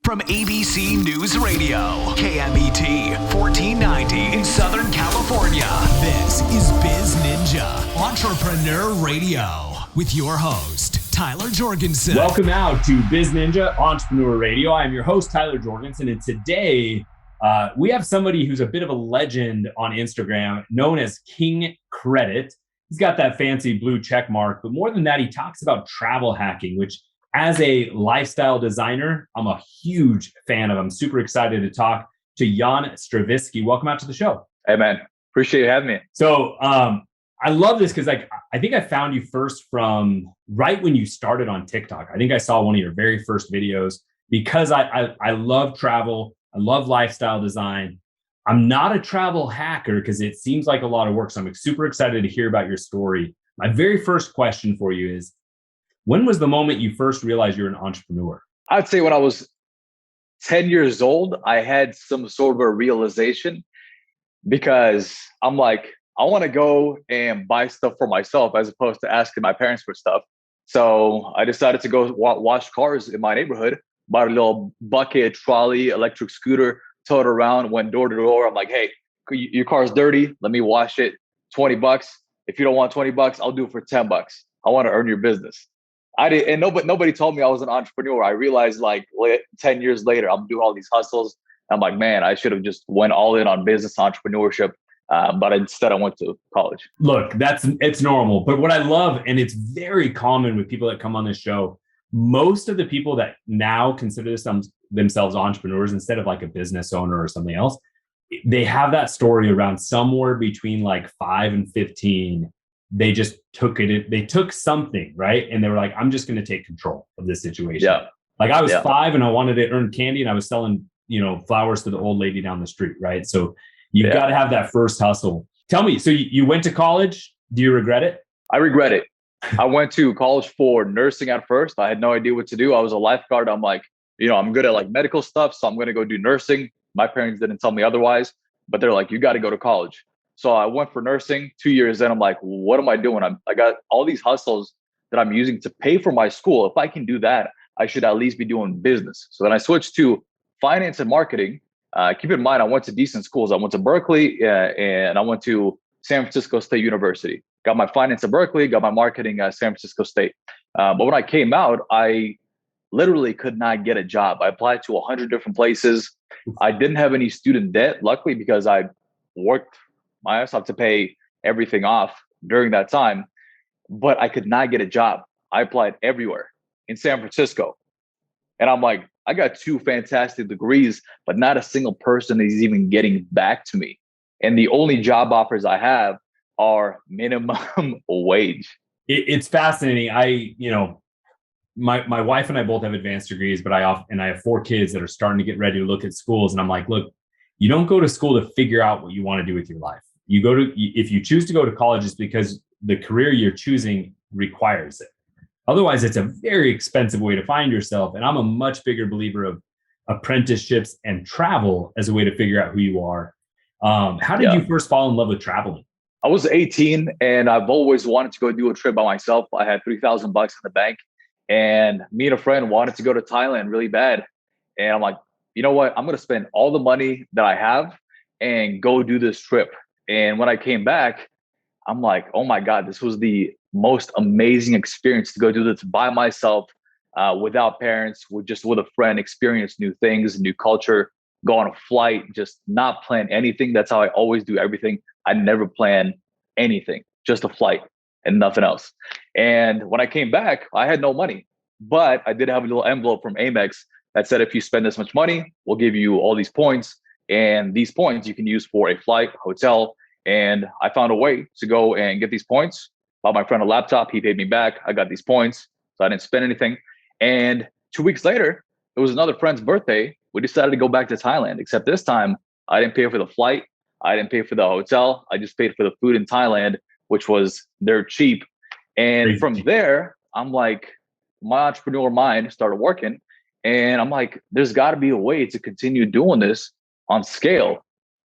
From ABC News Radio, KMET 1490 in Southern California. This is BizNinja Entrepreneur Radio with your host, Tyler Jorgensen. Welcome out to BizNinja Entrepreneur Radio. I'm your host, Tyler Jorgensen, and today we have somebody who's a bit of a legend on Instagram, known as King Credit. He's got that fancy blue check mark, but more than that, he talks about travel hacking, which as a lifestyle designer, I'm a huge fan of. I'm super excited to talk to Jan Stavisski. Welcome out to the show. Hey, man. Appreciate you having me. So I love this because I think I found you first from right when you started on TikTok. I think I saw one of your very first videos because I love travel. I love lifestyle design. I'm not a travel hacker because it seems like a lot of work. So I'm super excited to hear about your story. My very first question for you is, when was the moment you first realized you're an entrepreneur? I'd say when I was 10 years old, I had some sort of a realization because I'm like, I want to go and buy stuff for myself as opposed to asking my parents for stuff. So I decided to go wash cars in my neighborhood, bought a little bucket, trolley, electric scooter, towed it around, went door to door. I'm like, hey, your car's dirty. Let me wash it. $20. If you don't want $20, I'll do it for $10. I want to earn your business. I did, and nobody told me I was an entrepreneur. I realized 10 years later, I'm doing all these hustles. I'm like, man, I should have just went all in on business entrepreneurship. But instead I went to college. Look, it's normal. But what I love, and it's very common with people that come on this show, most of the people that now consider themselves entrepreneurs instead of like a business owner or something else, they have that story around somewhere between like 5 and 15. They just took it. They took something, right? And they were like, I'm just going to take control of this situation. Yeah. Like I was 5 and I wanted to earn candy and I was selling, flowers to the old lady down the street, right? So you've got to have that first hustle. Tell me, so you went to college. Do you regret it? I regret it. I went to college for nursing at first. I had no idea what to do. I was a lifeguard. I'm like, I'm good at like medical stuff. So I'm going to go do nursing. My parents didn't tell me otherwise, but they're like, you got to go to college. So I went for nursing 2 years in. I'm like, what am I doing? I got all these hustles that I'm using to pay for my school. If I can do that, I should at least be doing business. So then I switched to finance and marketing. Keep in mind, I went to decent schools. I went to Berkeley and I went to San Francisco State University. Got my finance at Berkeley, got my marketing at San Francisco State. But when I came out, I literally could not get a job. I applied to 100 different places. I didn't have any student debt, luckily, because I worked my ass off to pay everything off during that time. But I could not get a job. I applied everywhere in San Francisco. And I'm like, I got 2 fantastic degrees, but not a single person is even getting back to me. And the only job offers I have are minimum wage. It's fascinating. My wife and I both have advanced degrees, but I have 4 kids that are starting to get ready to look at schools. And I'm like, look, you don't go to school to figure out what you want to do with your life. If you choose to go to college, it's because the career you're choosing requires it. Otherwise, it's a very expensive way to find yourself. And I'm a much bigger believer of apprenticeships and travel as a way to figure out who you are. How did you first fall in love with traveling? I was 18 and I've always wanted to go do a trip by myself. I had $3,000 in the bank and me and a friend wanted to go to Thailand really bad. And I'm like, you know what? I'm going to spend all the money that I have and go do this trip. And when I came back, I'm like, oh my God, this was the most amazing experience to go do this by myself, without parents, with a friend, experience new things, new culture, go on a flight, just not plan anything. That's how I always do everything. I never plan anything, just a flight and nothing else. And when I came back, I had no money, but I did have a little envelope from Amex that said, if you spend this much money, we'll give you all these points. And these points you can use for a flight, hotel. And I found a way to go and get these points. Bought my friend a laptop. He paid me back. I got these points. So I didn't spend anything. And 2 weeks later, it was another friend's birthday. We decided to go back to Thailand, except this time I didn't pay for the flight. I didn't pay for the hotel. I just paid for the food in Thailand, which was dirt cheap. And from there, I'm like, my entrepreneur mind started working. And I'm like, there's got to be a way to continue doing this on scale.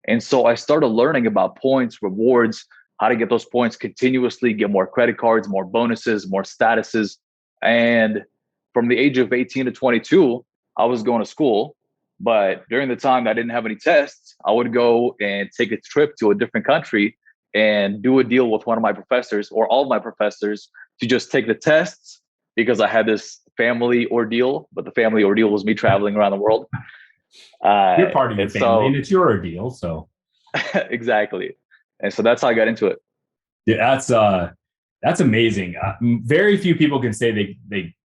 And so I started learning about points, rewards, how to get those points continuously, get more credit cards, more bonuses, more statuses. And from the age of 18 to 22, I was going to school, but during the time I didn't have any tests, I would go and take a trip to a different country and do a deal with one of my professors or all of my professors to just take the tests because I had this family ordeal, but the family ordeal was me traveling around the world. You're part of your And family, and so it's your ordeal. So exactly. And so that's how I got into it. yeah, that's amazing. Very few people can say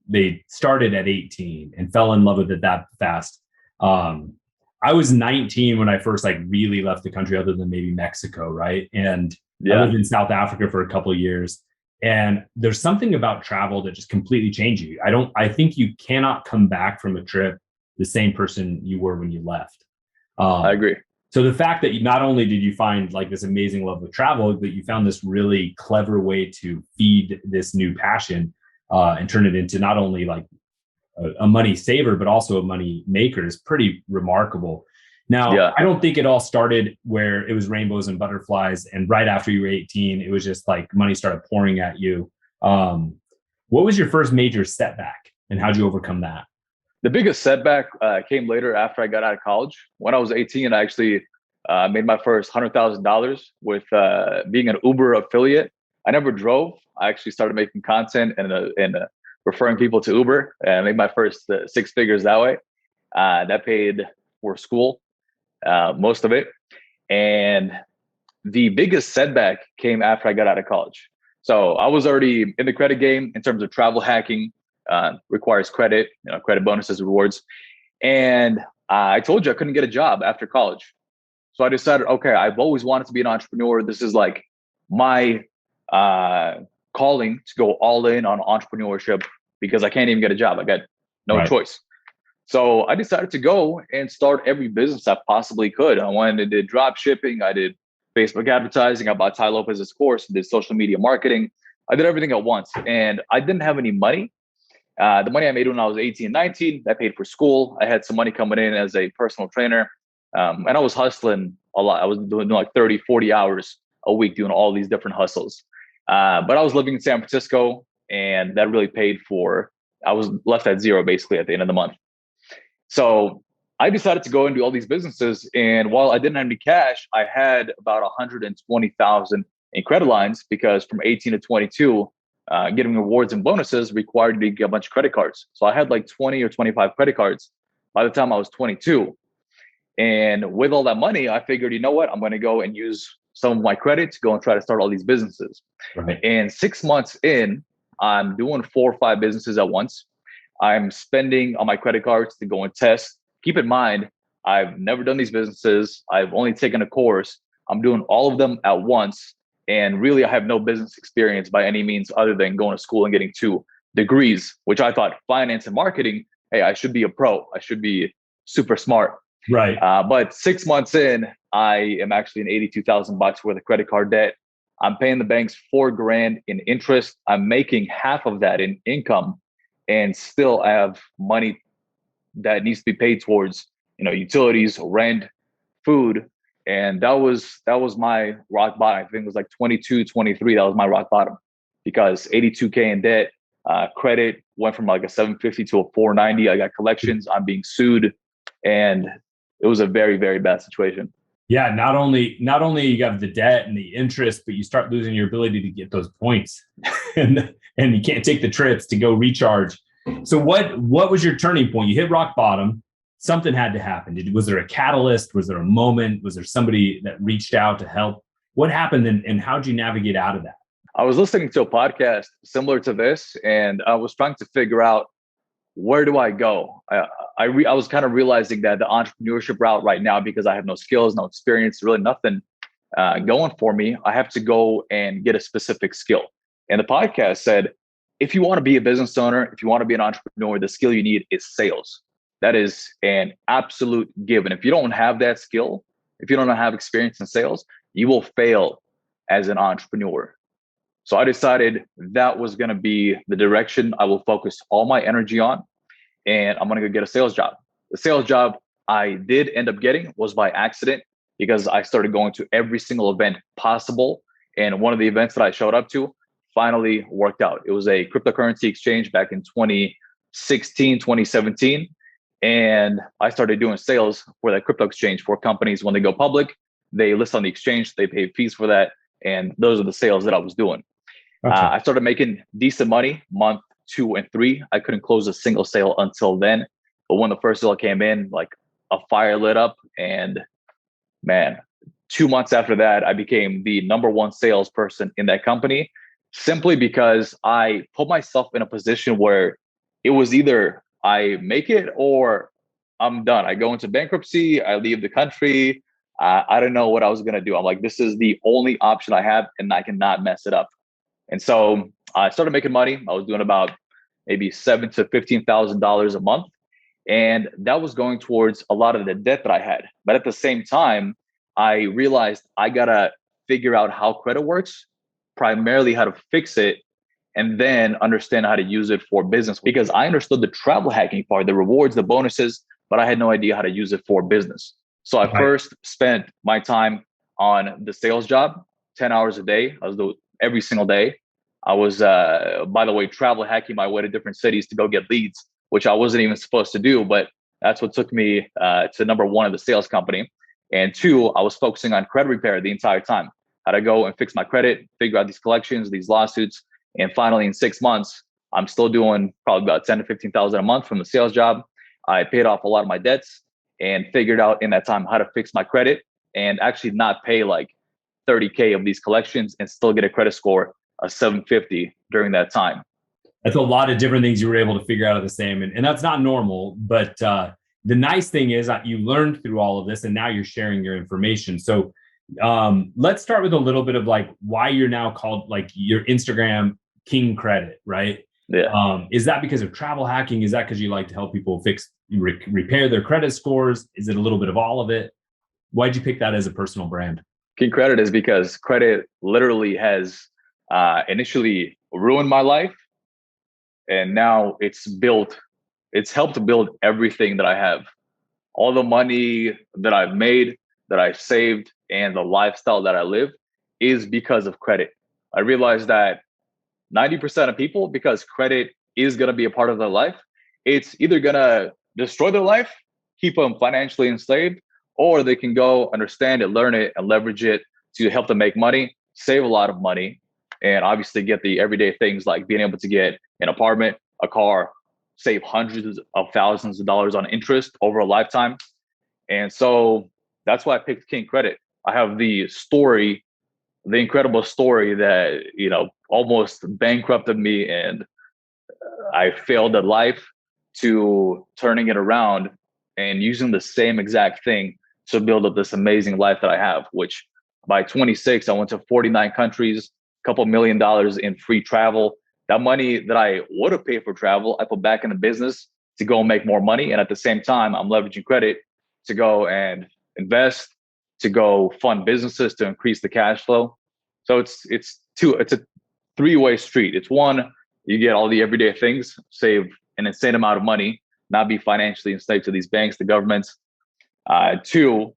they started at 18 and fell in love with it that fast. I was 19 when I first like really left the country, other than maybe Mexico, right? And I lived in South Africa for a couple of years. And there's something about travel that just completely changed you. I think you cannot come back from a trip the same person you were when you left. I agree. So the fact that not only did you find like this amazing love of travel, but you found this really clever way to feed this new passion and turn it into not only like a money saver, but also a money maker is pretty remarkable. Now, I don't think it all started where it was rainbows and butterflies. And right after you were 18, it was just like money started pouring at you. What was your first major setback and how'd you overcome that? The biggest setback came later after I got out of college. When I was 18, I actually made my first $100,000 with being an Uber affiliate. I never drove. I actually started making content and referring people to Uber. And I made my first 6 figures that way. That paid for school, most of it. And the biggest setback came after I got out of college. So I was already in the credit game in terms of travel hacking. Requires credit, credit bonuses, rewards. And I told you I couldn't get a job after college. So I decided, okay, I've always wanted to be an entrepreneur. This is like my calling to go all in on entrepreneurship because I can't even get a job. I got no choice. So I decided to go and start every business I possibly could. I went and did drop shipping. I did Facebook advertising. I bought Ty Lopez's course, did social media marketing. I did everything at once. And I didn't have any money. The money I made when I was 18, 19, that paid for school. I had some money coming in as a personal trainer. And I was hustling a lot. I was doing like 30, 40 hours a week doing all these different hustles. But I was living in San Francisco and that really paid for, I was left at zero basically at the end of the month. So I decided to go and do all these businesses. And while I didn't have any cash, I had about 120,000 in credit lines because from 18 to 22, getting rewards and bonuses required you to get a bunch of credit cards. So I had like 20 or 25 credit cards by the time I was 22. And with all that money, I figured, you know what, I'm going to go and use some of my credit to go and try to start all these businesses. Right. And 6 months in, I'm doing 4 or 5 businesses at once. I'm spending on my credit cards to go and test. Keep in mind, I've never done these businesses. I've only taken a course. I'm doing all of them at once. And really, I have no business experience by any means other than going to school and getting 2 degrees, which I thought finance and marketing, hey, I should be a pro. I should be super smart. Right. But 6 months in, I am actually in $82,000 worth of credit card debt. I'm paying the banks $4,000 in interest. I'm making half of that in income, and still I have money that needs to be paid towards, utilities, rent, food. And that was my rock bottom. I think it was like 22, 23. That was my rock bottom because 82K in debt, credit went from like a 750 to a 490. I got collections. I'm being sued. And it was a very, very bad situation. Yeah. Not only you have the debt and the interest, but you start losing your ability to get those points and you can't take the trips to go recharge. So what was your turning point? You hit rock bottom. Something had to happen. Was there a catalyst? Was there a moment? Was there somebody that reached out to help? What happened and how'd you navigate out of that? I was listening to a podcast similar to this, and I was trying to figure out, where do I go? I was kind of realizing that the entrepreneurship route right now, because I have no skills, no experience, really nothing going for me, I have to go and get a specific skill. And the podcast said, if you want to be a business owner, if you want to be an entrepreneur, the skill you need is sales. That is an absolute given. If you don't have that skill, if you don't have experience in sales, you will fail as an entrepreneur. So I decided that was going to be the direction I will focus all my energy on. And I'm going to go get a sales job. The sales job I did end up getting was by accident because I started going to every single event possible. And one of the events that I showed up to finally worked out. It was a cryptocurrency exchange back in 2016, 2017. And I started doing sales for that crypto exchange for companies when they go public. They list on the exchange, they pay fees for that. And those are the sales that I was doing. Gotcha. I started making decent money month 2 and 3. I couldn't close a single sale until then. But when the first sale came in, like a fire lit up. And man, 2 months after that, I became the number one salesperson in that company simply because I put myself in a position where it was either I make it or I'm done. I go into bankruptcy, I leave the country. I don't know what I was going to do. I'm like, this is the only option I have and I cannot mess it up. And so I started making money. I was doing about maybe $7,000 to $15,000 a month. And that was going towards a lot of the debt that I had. But at the same time, I realized I gotta figure out how credit works, primarily how to fix it, and then understand how to use it for business. Because I understood the travel hacking part, the rewards, the bonuses, but I had no idea how to use it for business. So I first spent my time on the sales job, 10 hours a day. I was doing every single day. I was, by the way, travel hacking my way to different cities to go get leads, which I wasn't even supposed to do, but that's what took me to number one of the sales company. And 2, I was focusing on credit repair the entire time, how to go and fix my credit, figure out these collections, these lawsuits. And finally, in 6 months, I'm still doing probably about 10 to 15,000 a month from the sales job. I paid off a lot of my debts and figured out in that time how to fix my credit and actually not pay like 30K of these collections and still get a credit score of 750 during that time. That's a lot of different things you were able to figure out at the same, and that's not normal. But the nice thing is that you learned through all of this, and now you're sharing your information. So let's start with a little bit of like why you're now called like your Instagram King Credit, right? Yeah. Is that because of travel hacking? Is that because you like to help people repair their credit scores? Is it a little bit of all of it? Why'd you pick that as a personal brand? King Credit is because credit literally has initially ruined my life. And now it's helped build everything that I have. All the money that I've made, that I've saved, and the lifestyle that I live is because of credit. I realized that 90% of people, because credit is going to be a part of their life, it's either going to destroy their life, keep them financially enslaved, or they can go understand it, learn it, and leverage it to help them make money, save a lot of money, and obviously get the everyday things like being able to get an apartment, a car, save hundreds of thousands of dollars on interest over a lifetime. And so that's why I picked King Credit. I have the story, the incredible story that, almost bankrupted me and I failed at life to turning it around and using the same exact thing to build up this amazing life that I have, which by 26, I went to 49 countries, a couple $1 million in free travel. That money that I would have paid for travel, I put back in the business to go and make more money. And at the same time, I'm leveraging credit to go and invest, to go fund businesses to increase the cash flow. So it's a 3-way street. It's one, you get all the everyday things, save an insane amount of money, not be financially enslaved to these banks, the governments. 2,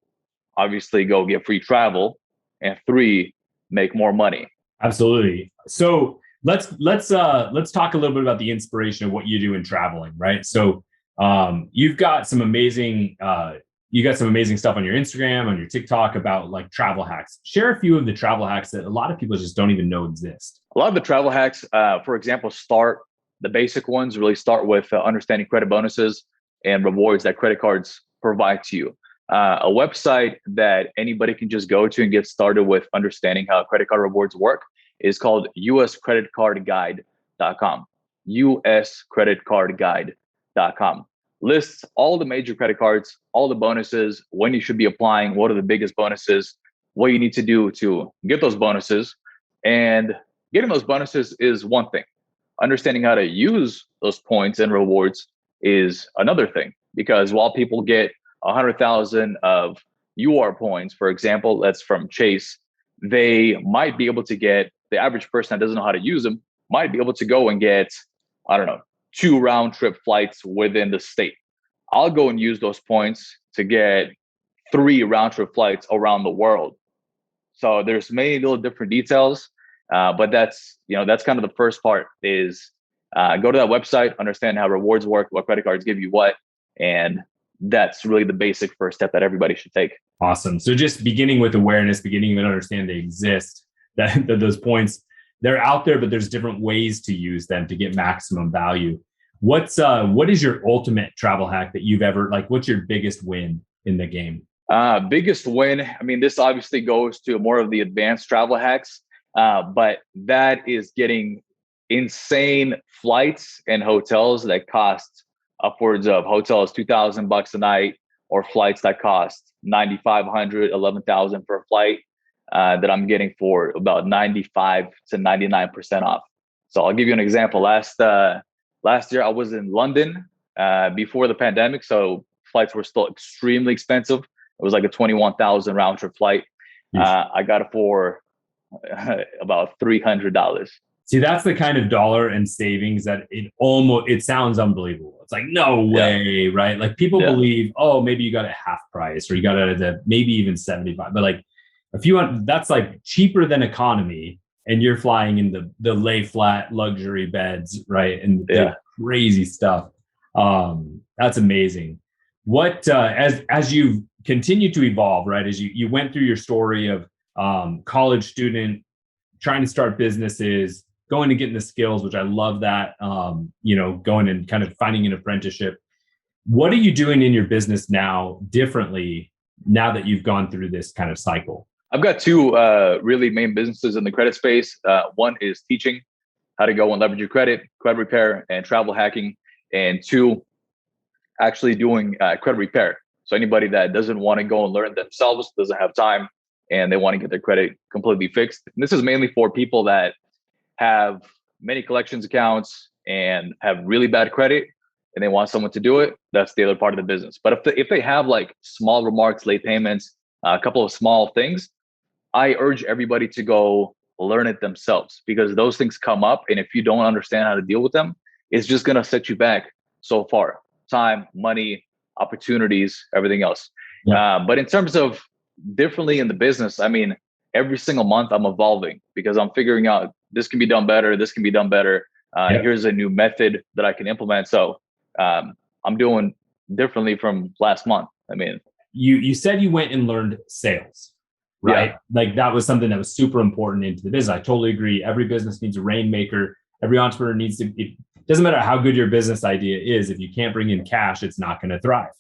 obviously go get free travel, and 3, make more money. Absolutely. So let's talk a little bit about the inspiration of what you do in traveling, right? So you've got some amazing stuff on your Instagram, on your TikTok about like travel hacks. Share a few of the travel hacks that a lot of people just don't even know exist. A lot of the travel hacks, for example, the basic ones really start with understanding credit bonuses and rewards that credit cards provide to you. A website that anybody can just go to and get started with understanding how credit card rewards work is called uscreditcardguide.com. uscreditcardguide.com. Lists all the major credit cards, all the bonuses, when you should be applying, what are the biggest bonuses, what you need to do to get those bonuses. And getting those bonuses is one thing. Understanding how to use those points and rewards is another thing. Because while people get 100,000 of UR points, for example, that's from Chase, they might be able to get, the average person that doesn't know how to use them might be able to go and get, 2 round trip flights within the state. I'll go and use those points to get 3 round trip flights around the world. So there's many little different details, but that's kind of the first part is go to that website, understand how rewards work, what credit cards give you what, And that's really the basic first step that everybody should take. Awesome. So just beginning with awareness, beginning with understand they exist, that those points, they're out there, but there's different ways to use them to get maximum value. What is your ultimate travel hack that you've ever, like, what's your biggest win in the game? Biggest win. I mean, this obviously goes to more of the advanced travel hacks, but that is getting insane flights and hotels that cost upwards of hotels $2,000 a night, or flights that cost $9,500, $11,000 for a flight, that I'm getting for about 95 to 99% off. So I'll give you an example. Last year I was in London before the pandemic, so flights were still extremely expensive. It was like a 21,000 round trip flight. I got it for about $300. See, that's the kind of dollar and savings that it sounds unbelievable. It's like, no way, right? Like people believe, oh, maybe you got it half price, or you got it at maybe even 75, but like that's like cheaper than economy, and you're flying in the lay flat luxury beds, right? And crazy stuff. That's amazing. What, as you've continued to evolve, right? As you went through your story of college student, trying to start businesses, going and getting the skills, which I love that, going and kind of finding an apprenticeship. What are you doing in your business now differently now that you've gone through this kind of cycle? I've got two really main businesses in the credit space. One is teaching how to go and leverage your credit repair, and travel hacking. And two, actually doing credit repair. So anybody that doesn't want to go and learn themselves, doesn't have time, and they want to get their credit completely fixed. And this is mainly for people that have many collections accounts and have really bad credit, and they want someone to do it. That's the other part of the business. But if they have like small remarks, late payments, a couple of small things, I urge everybody to go learn it themselves, because those things come up. And if you don't understand how to deal with them, it's just going to set you back so far. Time, money, opportunities, everything else. But in terms of differently in the business, I mean, every single month I'm evolving, because I'm figuring out this can be done better. This can be done better. Here's a new method that I can implement. So I'm doing differently from last month. I mean, you said you went and learned sales, right? Yeah. Like that was something that was super important into the business. I totally agree. Every business needs a rainmaker. Every entrepreneur needs to, it doesn't matter how good your business idea is. If you can't bring in cash, it's not going to thrive.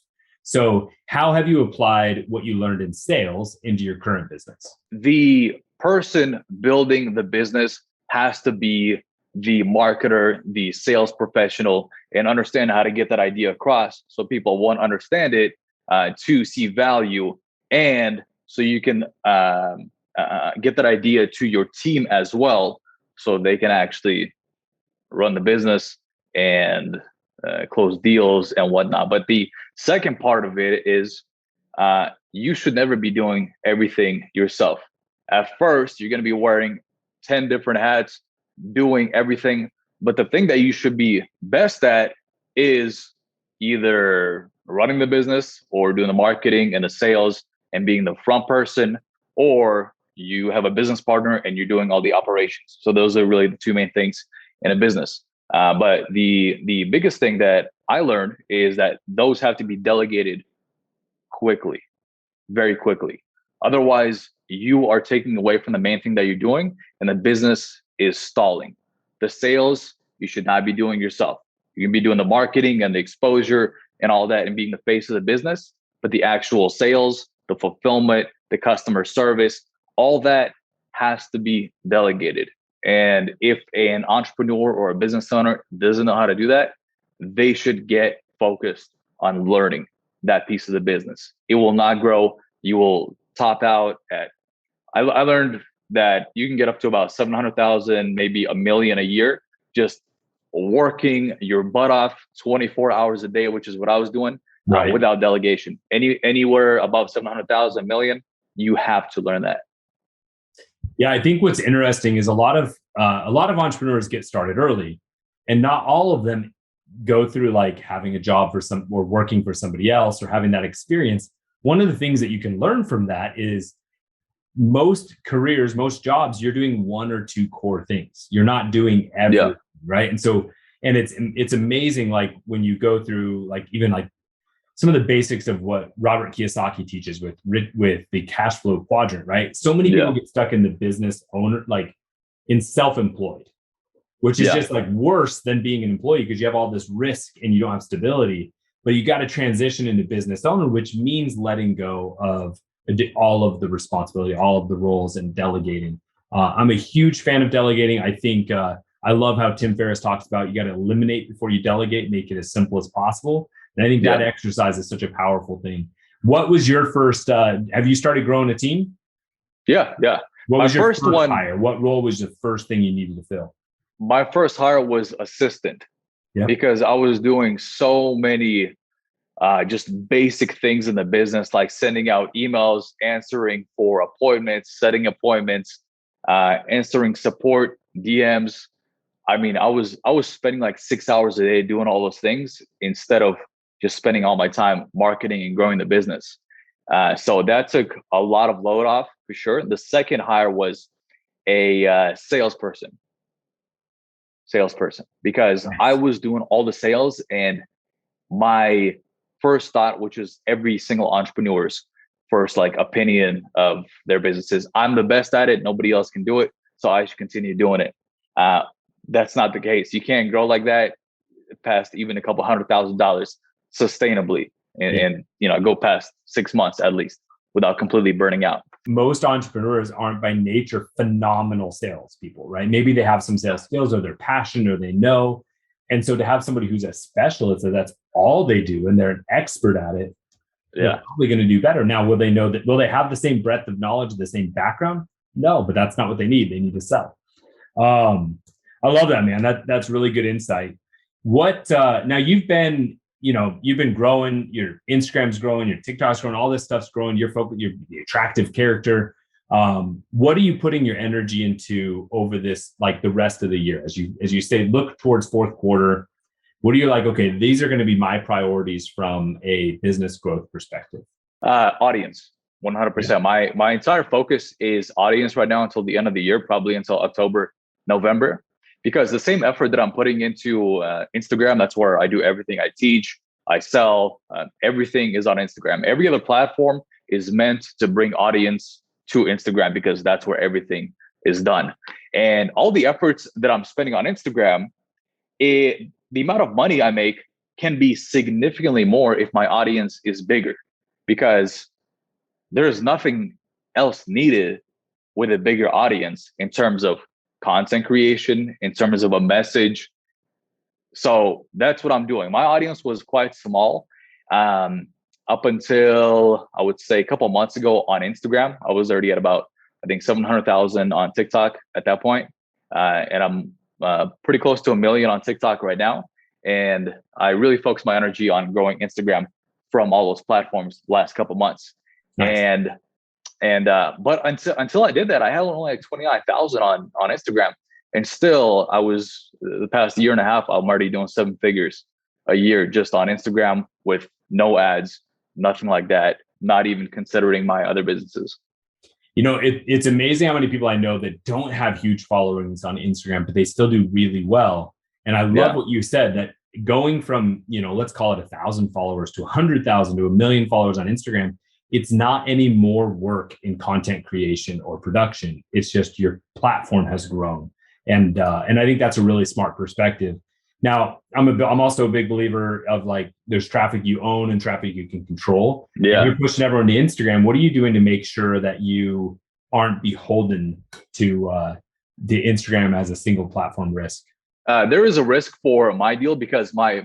So how have you applied what you learned in sales into your current business? The person building the business has to be the marketer, the sales professional, and understand how to get that idea across so people, one, understand it, two, see value, and so you can get that idea to your team as well, so they can actually run the business and close deals and whatnot. But the second part of it is you should never be doing everything yourself. At first, you're going to be wearing 10 different hats, doing everything. But the thing that you should be best at is either running the business or doing the marketing and the sales and being the front person, or you have a business partner and you're doing all the operations. So those are really the two main things in a business. But the biggest thing that I learned is that those have to be delegated quickly, very quickly. Otherwise, you are taking away from the main thing that you're doing, and the business is stalling. The sales, you should not be doing yourself. You can be doing the marketing and the exposure and all that and being the face of the business, but the actual sales, the fulfillment, the customer service, all that has to be delegated. And if an entrepreneur or a business owner doesn't know how to do that, they should get focused on learning that piece of the business. It will not grow. You will top out at, I learned that you can get up to about 700,000, maybe $1 million a year, just working your butt off 24 hours a day, which is what I was doing, right, without delegation. Anywhere above 700,000, $1 million, you have to learn that. Yeah, I think what's interesting is a lot of entrepreneurs get started early, and not all of them go through like having a job or working for somebody else or having that experience. One of the things that you can learn from that is most careers, most jobs, you're doing one or two core things. You're not doing everything, right? And so, and it's amazing, like when you go through like even like some of the basics of what Robert Kiyosaki teaches with the cash flow quadrant, right? So many people get stuck in the business owner, like in self-employed, which is just like worse than being an employee because you have all this risk and you don't have stability. But you got to transition into business owner, which means letting go of all of the responsibility, all of the roles, and delegating. I'm a huge fan of delegating. I think I love how Tim Ferriss talks about you got to eliminate before you delegate, make it as simple as possible. And I think that exercise is such a powerful thing. What was your first? Have you started growing a team? Yeah. What was your first hire? What role was the first thing you needed to fill? My first hire was assistant. Because I was doing so many just basic things in the business, like sending out emails, answering for appointments, setting appointments, answering support DMs. I mean, I was spending like 6 hours a day doing all those things instead of just spending all my time marketing and growing the business. So that took a lot of load off for sure. The second hire was a salesperson, because I was doing all the sales, and my first thought, which is every single entrepreneur's first like opinion of their businesses, I'm the best at it. Nobody else can do it, so I should continue doing it. That's not the case. You can't grow like that past even a couple $100,000 sustainably, and go past 6 months at least without completely burning out. Most entrepreneurs aren't by nature phenomenal salespeople, right? Maybe they have some sales skills, or they're passionate, or they know. And so to have somebody who's a specialist, that that's all they do, and they're an expert at it, they're probably going to do better. Now, will they know that? Will they have the same breadth of knowledge, the same background? No, but that's not what they need. They need to sell. I love that, man. That's really good insight. What now? You've been growing. Your Instagram's growing. Your TikTok's growing. All this stuff's growing. You're focused. You're the attractive character. What are you putting your energy into over this, like the rest of the year? As you say, look towards fourth quarter. What are you like? Okay, these are going to be my priorities from a business growth perspective. Audience, 100%. My entire focus is audience right now until the end of the year, probably until October, November. Because the same effort that I'm putting into Instagram, that's where I do everything. I teach, I sell, everything is on Instagram. Every other platform is meant to bring audience to Instagram because that's where everything is done. And all the efforts that I'm spending on Instagram, the amount of money I make can be significantly more if my audience is bigger, because there's nothing else needed with a bigger audience in terms of content creation, in terms of a message. So that's what I'm doing. My audience was quite small up until, I would say, a couple of months ago on Instagram. I was already at about, I think, 700,000 on TikTok at that point. And I'm pretty close to 1 million on TikTok right now. And I really focused my energy on growing Instagram from all those platforms the last couple of months. Nice. But until I did that, I had only like 29,000 on Instagram, and still I was the past year and a half, I'm already doing 7 figures a year just on Instagram with no ads, nothing like that, not even considering my other businesses. It's amazing how many people I know that don't have huge followings on Instagram, but they still do really well. And I love what you said, that going from, let's call it 1,000 followers to 100,000 to 1 million followers on Instagram, it's not any more work in content creation or production. It's just your platform has grown. And I think that's a really smart perspective. Now, I'm also a big believer of like, there's traffic you own and traffic you can control. Yeah. If you're pushing everyone to Instagram, what are you doing to make sure that you aren't beholden to the Instagram as a single platform risk? There is a risk for my deal because my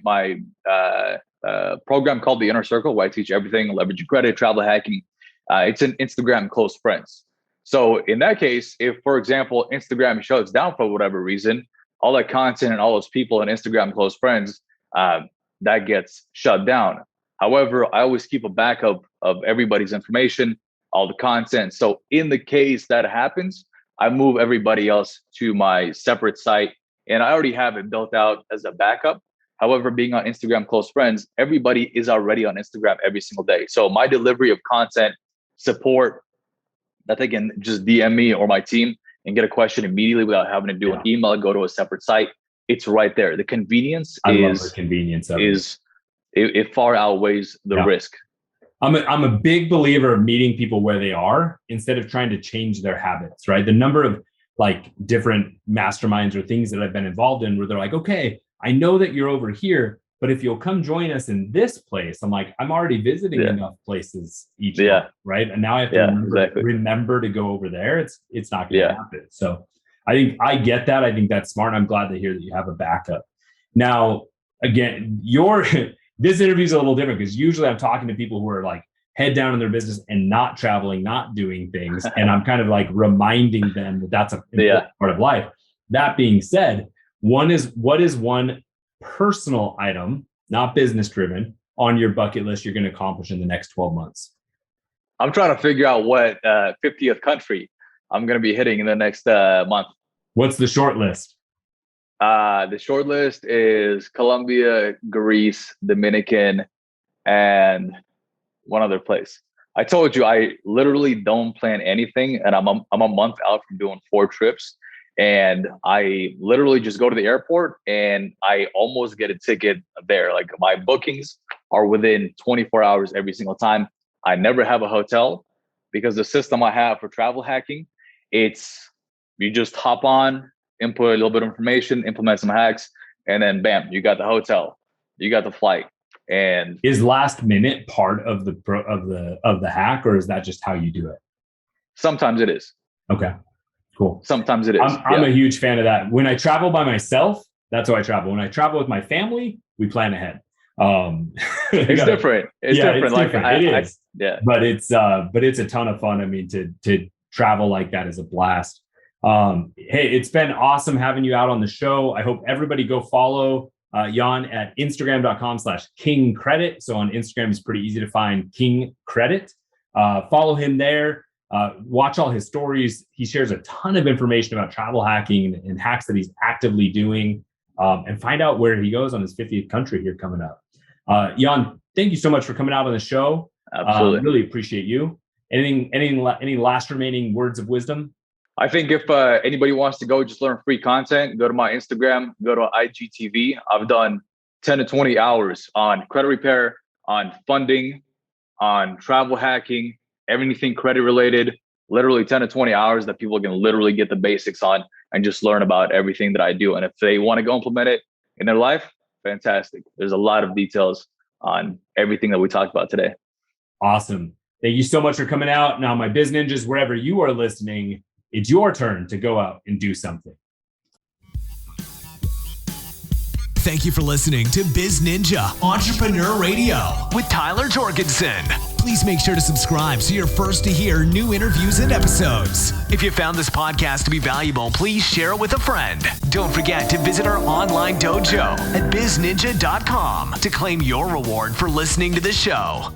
program called The Inner Circle, where I teach everything, leveraging credit, travel hacking. It's an Instagram close friends. So in that case, if, for example, Instagram shuts down for whatever reason, all that content and all those people in Instagram close friends, that gets shut down. However, I always keep a backup of everybody's information, all the content. So in the case that happens, I move everybody else to my separate site, and I already have it built out as a backup. However, being on Instagram close friends, everybody is already on Instagram every single day. So my delivery of content, support, that they can just DM me or my team and get a question immediately without having to do an email, go to a separate site. It's right there. The convenience love the convenience of is it far outweighs the risk. I'm a big believer of meeting people where they are instead of trying to change their habits, right? The number of like different masterminds or things that I've been involved in where they're like, okay, I know that you're over here, but if you'll come join us in this place, I'm like, I'm already visiting enough places each month, right? And now I have to remember to go over there. It's not going to happen. So I think I get that. I think that's smart. I'm glad to hear that you have a backup. Now, again, this interview is a little different because usually I'm talking to people who are like head down in their business and not traveling, not doing things. And I'm kind of like reminding them that that's a important part of life. That being said, what is one personal item, not business driven, on your bucket list you're going to accomplish in the next 12 months? I'm trying to figure out what 50th country I'm going to be hitting in the next month. What's the short list? The short list is Colombia, Greece, Dominican, and one other place. I told you I literally don't plan anything, and I'm a month out from doing 4 trips, and I literally just go to the airport and I almost get a ticket there. Like my bookings are within 24 hours every single time. I never have a hotel because the system I have for travel hacking, it's you just hop on, input a little bit of information, implement some hacks, and then bam, you got the hotel, you got the flight. And is last minute part of the hack, or is that just how you do it? Sometimes it is. Okay, cool. Sometimes it is. I'm a huge fan of that. When I travel by myself, that's how I travel. When I travel with my family, we plan ahead. It's different. It's different. Like different. It is. But it's a ton of fun. I mean, to travel like that is a blast. Hey, it's been awesome having you out on the show. I hope everybody go follow Jan at Instagram.com/King Credit. So on Instagram, it's pretty easy to find King Credit. Follow him there. Watch all his stories. He shares a ton of information about travel hacking and hacks that he's actively doing, and find out where he goes on his 50th country here coming up. Jan, thank you so much for coming out on the show. Absolutely. Really appreciate you. Any last remaining words of wisdom? I think if anybody wants to go just learn free content, go to my Instagram, go to IGTV. I've done 10 to 20 hours on credit repair, on funding, on travel hacking, everything credit related, literally 10 to 20 hours that people can literally get the basics on and just learn about everything that I do. And if they want to go implement it in their life, fantastic. There's a lot of details on everything that we talked about today. Awesome. Thank you so much for coming out. Now, my Biz Ninjas, wherever you are listening, it's your turn to go out and do something. Thank you for listening to Biz Ninja Entrepreneur Radio with Tyler Jorgensen. Please make sure to subscribe so you're first to hear new interviews and episodes. If you found this podcast to be valuable, please share it with a friend. Don't forget to visit our online dojo at bizninja.com to claim your reward for listening to the show.